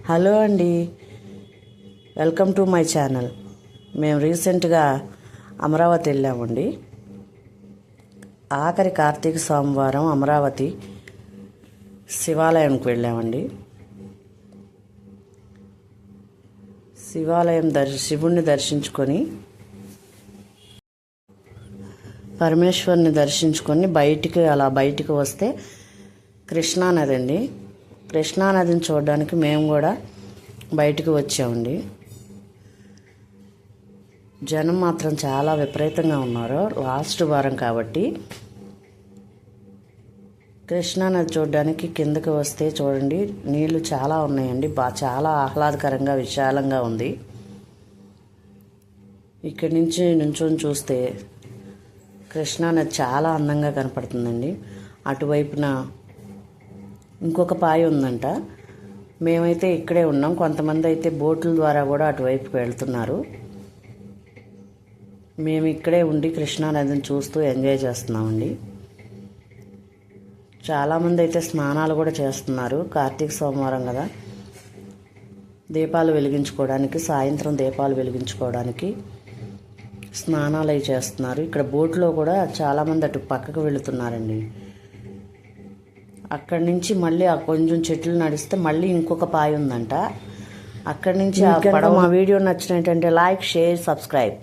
Hello అండి, welcome to my channel. మేము రీసెంట్గా అమరావతి వెళ్ళామండి. ఆఖరి కార్తీక సోమవారం అమరావతి శివాలయంకి వెళ్ళామండి. శివాలయం శివుణ్ణి దర్శించుకొని పరమేశ్వరుని దర్శించుకొని బయటికి వస్తే కృష్ణానది అండి. కృష్ణానదిని చూడడానికి మేము కూడా బయటికి వచ్చామండి. జనం మాత్రం చాలా విపరీతంగా ఉన్నారు. లాస్ట్ వారం కాబట్టి కృష్ణానది చూడడానికి కిందకి వస్తే చూడండి, నీళ్లు చాలా ఉన్నాయండి. చాలా ఆహ్లాదకరంగా విశాలంగా ఉంది. ఇక్కడి నుంచి నుంచొని చూస్తే కృష్ణానది చాలా అందంగా కనపడుతుందండి. అటువైపున ఇంకొక పాయ ఉందంట. మేమైతే ఇక్కడే ఉన్నాం. కొంతమంది అయితే బోట్ల ద్వారా కూడా అటువైపుకి వెళ్తున్నారు. మేము ఇక్కడే ఉండి కృష్ణానదిని చూస్తూ ఎంజాయ్ చేస్తున్నామండి. చాలామంది అయితే స్నానాలు కూడా చేస్తున్నారు. కార్తీక సోమవారం కదా, దీపాలు వెలిగించుకోవడానికి, సాయంత్రం దీపాలు వెలిగించుకోవడానికి స్నానాలు అవి చేస్తున్నారు. ఇక్కడ బోట్లో కూడా చాలామంది అటు పక్కకు వెళుతున్నారండి. అక్కడి నుంచి మళ్ళీ ఆ కొంచెం చెట్లు నడిస్తే మళ్ళీ ఇంకొక పాయ ఉందంట. అక్కడి నుంచి మా వీడియో నచ్చినట్టంటే లైక్, షేర్, సబ్స్క్రైబ్.